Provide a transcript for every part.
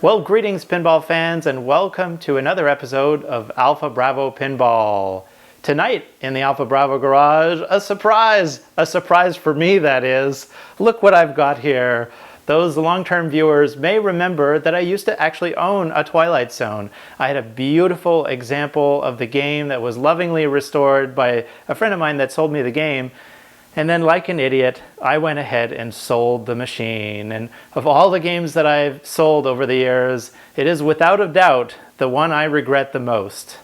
Well, greetings pinball fans, and welcome to another episode of Alpha Bravo Pinball. Tonight in the Alpha Bravo garage, a surprise for me, that is. Look what I've got here. Those long-term viewers may remember that I used to actually own a Twilight Zone. I had a beautiful example of the game that was lovingly restored by a friend of mine that sold me the game. And then, like an idiot, I went ahead and sold the machine. And of all the games that I've sold over the years, it is without a doubt the one I regret the most.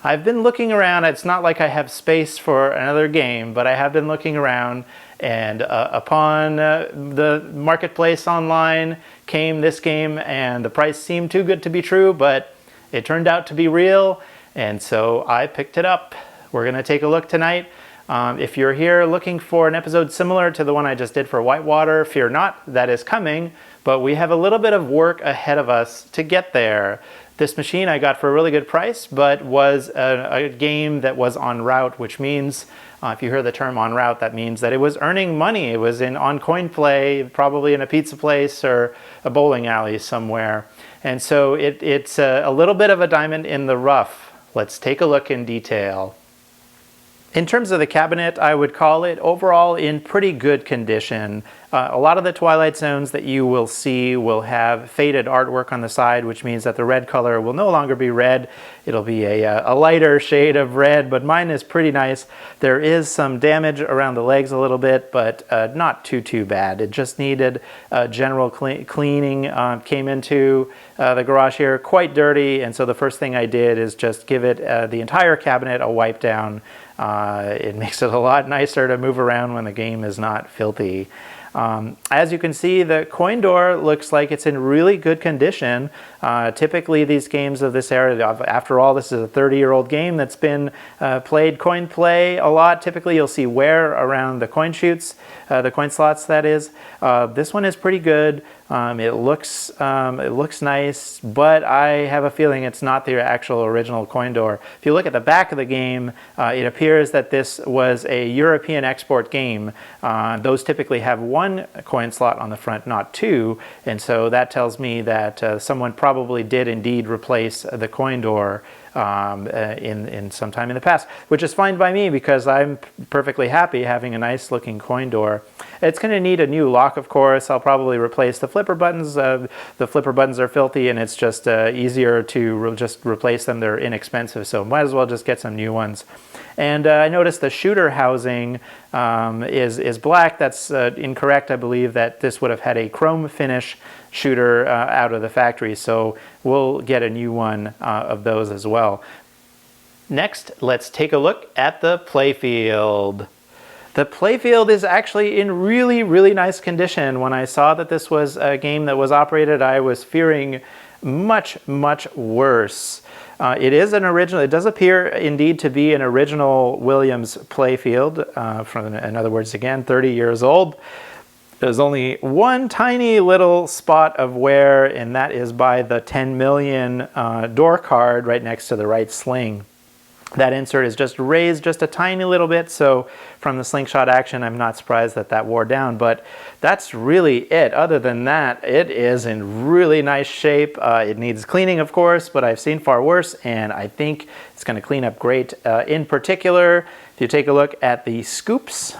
I've been looking around. It's not like I have space for another game, but I have been looking around, and upon the marketplace online came this game, and the price seemed too good to be true, but it turned out to be real, and so I picked it up. We're going to take a look tonight. If you're here looking for an episode similar to the one I just did for Whitewater, fear not, that is coming, but we have a little bit of work ahead of us to get there. This machine I got for a really good price, but was a game that was en route, which means, if you hear the term en route, that means that it was earning money. It was on coin play, probably in a pizza place or a bowling alley somewhere. And so it's a little bit of a diamond in the rough. Let's take a look in detail. In terms of the cabinet, I would call it overall in pretty good condition. A lot of the Twilight Zones that you will see will have faded artwork on the side, which means that the red color will no longer be red. It'll be a lighter shade of red, but mine is pretty nice. There is some damage around the legs a little bit, but not too bad. It just needed general cleaning. Came into the garage here quite dirty, and so the first thing I did is just give it the entire cabinet a wipe down. It makes it a lot nicer to move around when the game is not filthy. As you can see, the coin door looks like it's in really good condition. Typically these games of this era, after all, this is a 30-year-old game that's been played coin play a lot. Typically you'll see wear around the coin chutes, the coin slots that is. This one is pretty good. It looks nice, but I have a feeling it's not the actual original coin door. If you look at the back of the game, it appears that this was a European export game. Those typically have one coin slot on the front, not two, and so that tells me that someone probably did indeed replace the coin door in some time in the past, which is fine by me because I'm perfectly happy having a nice looking coin door. It's going to need a new lock, of course. I'll probably replace the flipper buttons. The flipper buttons are filthy, and it's just easier to just replace them. They're inexpensive, so might as well just get some new ones. And I noticed the shooter housing is black. That's incorrect. I believe that this would have had a chrome finish shooter out of the factory, so we'll get a new one of those as well. Next, let's take a look at the Playfield. The Playfield is actually in really nice condition. When I saw that this was a game that was operated, I was fearing much worse. It is an original. It does appear indeed to be an original Williams Playfield. In other words, again, 30 years old. There's only one tiny little spot of wear, and that is by the 10 million door card right next to the right sling. That insert is just raised just a tiny little bit, so from the slingshot action, I'm not surprised that that wore down, but that's really it. Other than that, it is in really nice shape. It needs cleaning, of course, but I've seen far worse, and I think it's going to clean up great. In particular, if you take a look at the scoops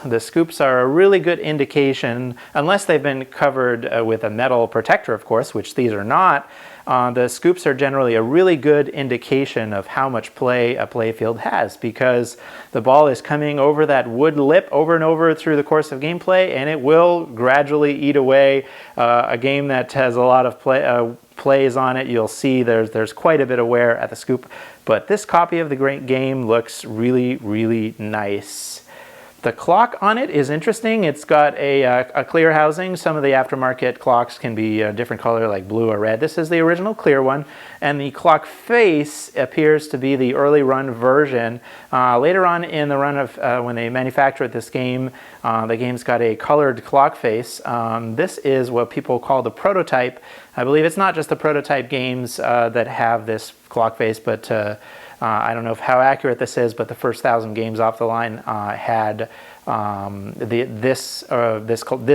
are a really good indication, unless they've been covered with a metal protector, of course, which these are not. The scoops are generally a really good indication of how much play a Playfield has, because the ball is coming over that wood lip over and over through the course of gameplay, and it will gradually eat away. A game that has a lot of plays on it, you'll see there's quite a bit of wear at the scoop, but this copy of the great game looks really nice. The clock on it is interesting. It's got a clear housing. Some of the aftermarket clocks can be a different color, like blue or red. This is the original clear one, and the clock face appears to be the early run version. Later on in the run of when they manufactured this game, the game's got a colored clock face. This is what people call the prototype. I believe it's not just the prototype games that have this clock face, but I don't know how accurate this is, but the first 1,000 games off the line had this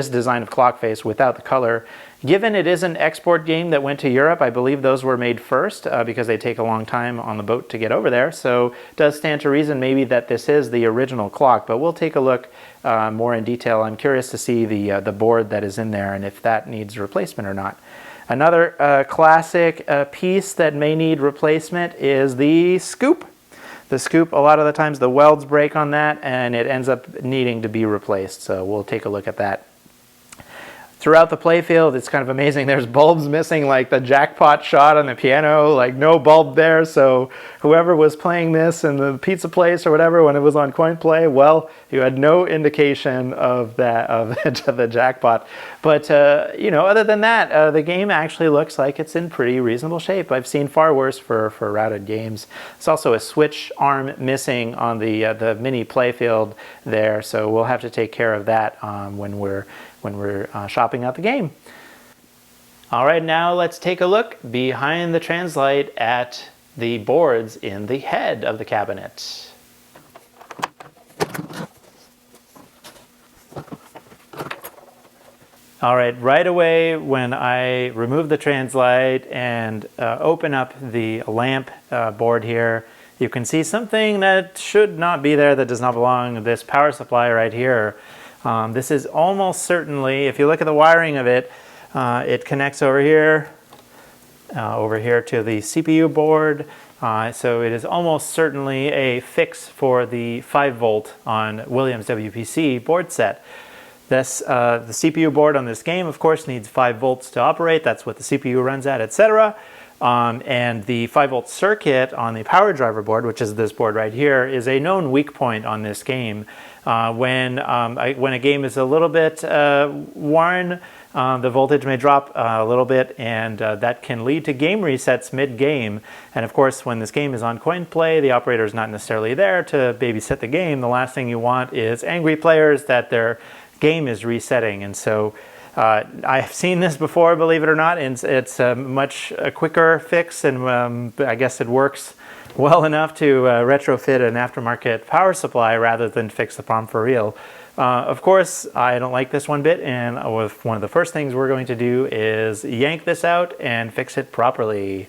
design of clock face without the color. Given it is an export game that went to Europe, I believe those were made first because they take a long time on the boat to get over there. So it does stand to reason maybe that this is the original clock, but we'll take a look more in detail. I'm curious to see the board that is in there and if that needs replacement or not. Another classic piece that may need replacement is the scoop. The scoop, a lot of the times the welds break on that and it ends up needing to be replaced. So we'll take a look at that. Throughout the playfield, it's kind of amazing. There's bulbs missing, like the jackpot shot on the piano, like no bulb there. So whoever was playing this in the pizza place or whatever when it was on coin play, well, you had no indication of that, of the jackpot. But you know, other than that, the game actually looks like it's in pretty reasonable shape. I've seen far worse for routed games. There's also a switch arm missing on the mini playfield there, so we'll have to take care of that when we're shopping out the game. All right, now let's take a look behind the translite at the boards in the head of the cabinet. All right away when I remove the translite and open up the lamp board here, you can see something that should not be there, that does not belong, this power supply right here. This is almost certainly, if you look at the wiring of it, it connects over here to the CPU board. So it is almost certainly a fix for the 5 volt on Williams WPC board set. This, the CPU board on this game, of course, needs 5 volts to operate. That's what the CPU runs at, etc. And the 5 volt circuit on the power driver board, which is this board right here, is a known weak point on this game. When a game is a little bit worn, the voltage may drop a little bit, and that can lead to game resets mid-game. And of course, when this game is on coin play, the operator is not necessarily there to babysit the game. The last thing you want is angry players that their game is resetting. And so I've seen this before, believe it or not, and it's a much quicker fix, and I guess it works well enough to retrofit an aftermarket power supply rather than fix the problem for real. Of course, I don't like this one bit, and one of the first things we're going to do is yank this out and fix it properly.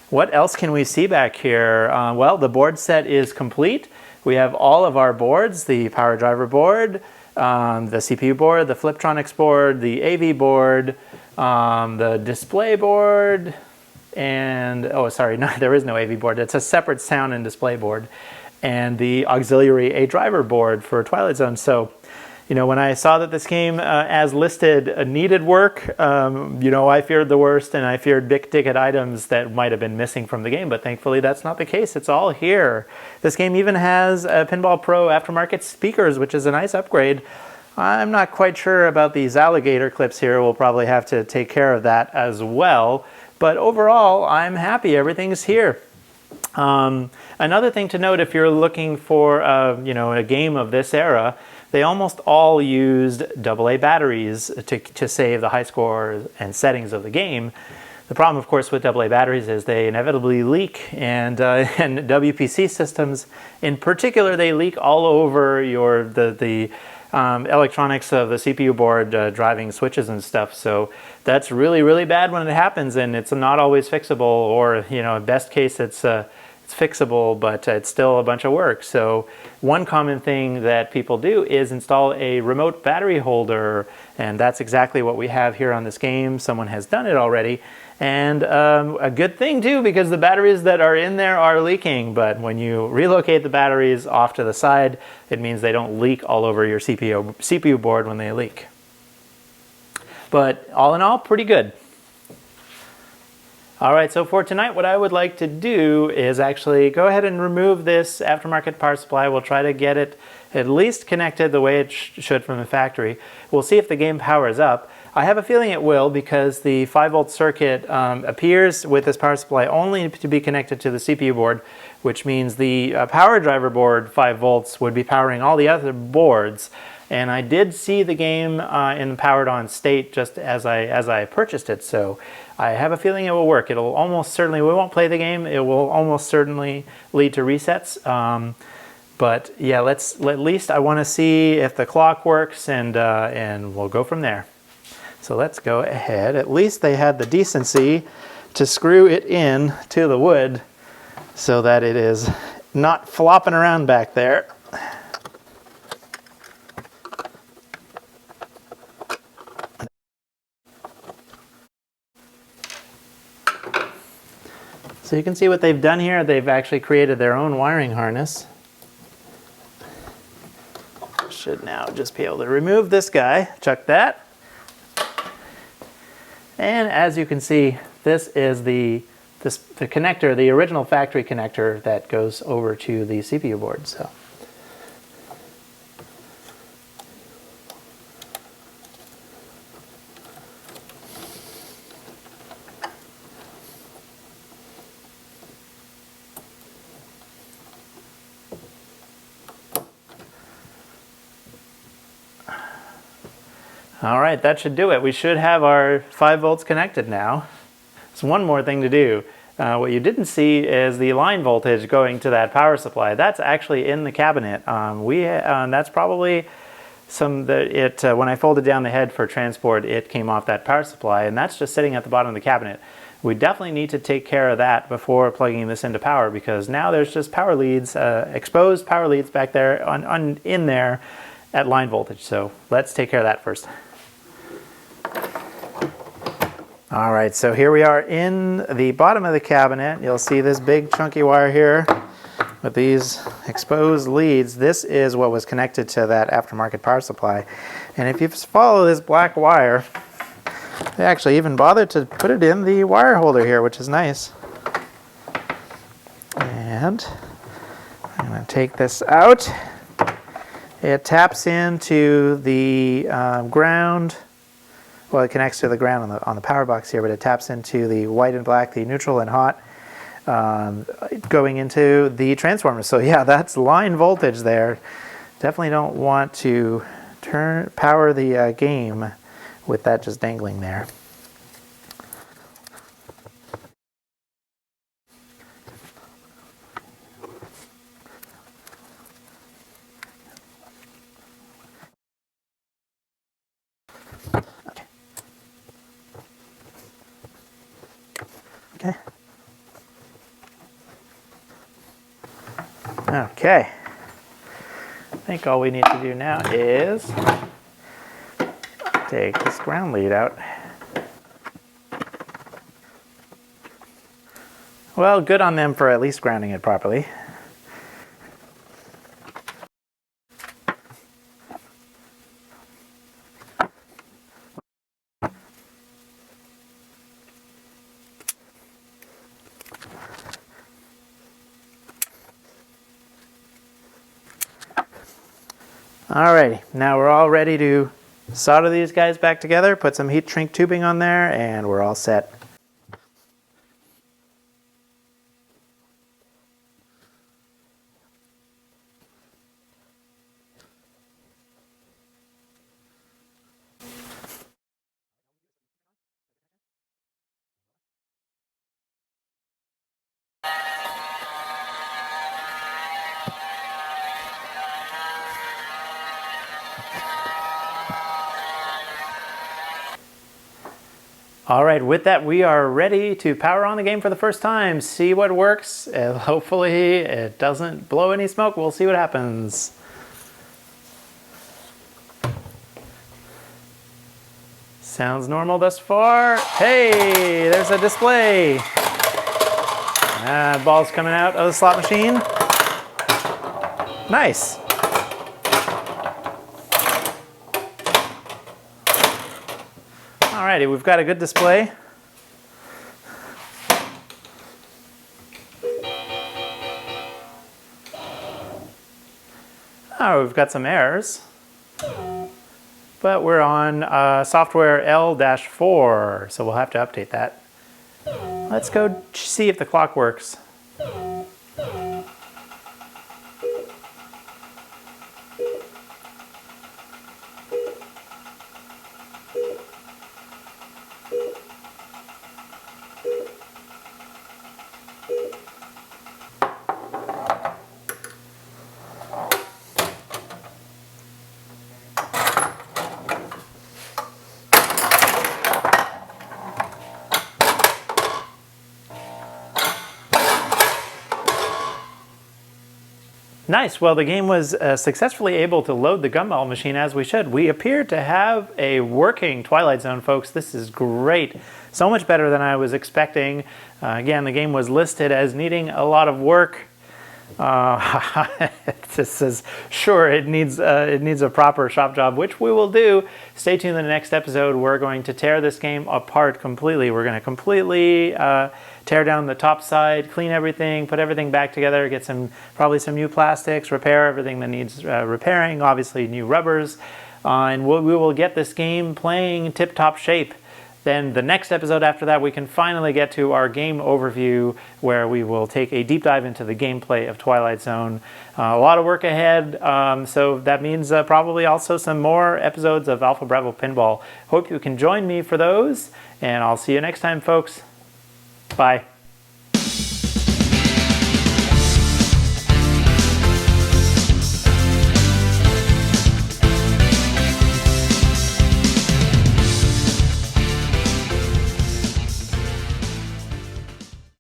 What else can we see back here? Well, the board set is complete. We have all of our boards, the power driver board, the CPU board, the Fliptronics board, the AV board, the display board, and, oh sorry, no, there is no AV board. It's a separate sound and display board, and the auxiliary A driver board for Twilight Zone. So, you know, when I saw that this game, as listed, needed work, you know, I feared the worst, and I feared big ticket items that might have been missing from the game, but thankfully that's not the case. It's all here. This game even has Pinball Pro aftermarket speakers, which is a nice upgrade. I'm not quite sure about these alligator clips here. We'll probably have to take care of that as well. But overall, I'm happy. Everything's here. Another thing to note, if you're looking for you know, a game of this era, they almost all used AA batteries to save the high score and settings of the game. The problem, of course, with AA batteries is they inevitably leak, and WPC systems in particular, they leak all over the electronics of the CPU board, driving switches and stuff. So that's really, really bad when it happens, and it's not always fixable, or, you know, best case it's fixable, but it's still a bunch of work. So one common thing that people do is install a remote battery holder, and that's exactly what we have here on this game. Someone has done it already, and a good thing too, because the batteries that are in there are leaking, but when you relocate the batteries off to the side, it means they don't leak all over your CPU board when they leak. But all in all, pretty good. All right, so for tonight, what I would like to do is actually go ahead and remove this aftermarket power supply. We'll try to get it at least connected the way it should from the factory. We'll see if the game powers up. I have a feeling it will, because the 5 volt circuit appears with this power supply only to be connected to the CPU board, which means the power driver board 5 volts would be powering all the other boards. And I did see the game in the powered on state just as I purchased it, so I have a feeling it will work. It'll almost certainly, we won't play the game, it will almost certainly lead to resets. But yeah, at least I want to see if the clock works, and we'll go from there. So let's go ahead. At least they had the decency to screw it in to the wood so that it is not flopping around back there. So you can see what they've done here. They've actually created their own wiring harness. Should now just be able to remove this guy, chuck that. And as you can see, this is the connector, the original factory connector that goes over to the CPU board. So. All right, that should do it. We should have our 5 volts connected now. There's one more thing to do. What you didn't see is the line voltage going to that power supply. That's actually in the cabinet. That's probably when I folded down the head for transport, it came off that power supply, and that's just sitting at the bottom of the cabinet. We definitely need to take care of that before plugging this into power, because now there's just power leads, exposed power leads back there in there at line voltage. So let's take care of that first. All right, so here we are in the bottom of the cabinet. You'll see this big chunky wire here with these exposed leads. This is what was connected to that aftermarket power supply. And if you follow this black wire, they actually even bothered to put it in the wire holder here, which is nice. And I'm going to take this out. It taps into the ground. Well, it connects to the ground on the power box here, but it taps into the white and black, the neutral and hot, going into the transformer. So yeah, that's line voltage there. Definitely don't want to power the game with that just dangling there. Okay. Okay. I think all we need to do now is take this ground lead out. Well, good on them for at least grounding it properly. Alrighty, now we're all ready to solder these guys back together, put some heat shrink tubing on there, and we're all set. All right, with that, we are ready to power on the game for the first time, see what works, and hopefully it doesn't blow any smoke. We'll see what happens. Sounds normal thus far. Hey, there's a display. Ball's coming out of the slot machine. Nice. Alrighty, we've got a good display. Oh, we've got some errors. But we're on software L-4, so we'll have to update that. Let's go see if the clock works. Nice. Well, the game was successfully able to load the gumball machine as we should. We appear to have a working Twilight Zone, folks. This is great. So much better than I was expecting. Again, the game was listed as needing a lot of work. This says, sure, it needs a proper shop job, which we will do. Stay tuned in the next episode. We're going to tear this game apart completely. We're going to completely tear down the top side, clean everything, put everything back together, get probably some new plastics, repair everything that needs repairing, obviously new rubbers, and we will get this game playing tip-top shape. Then the next episode after that, we can finally get to our game overview, where we will take a deep dive into the gameplay of Twilight Zone. A lot of work ahead, so that means probably also some more episodes of Alpha Bravo Pinball. Hope you can join me for those, and I'll see you next time, folks. Bye.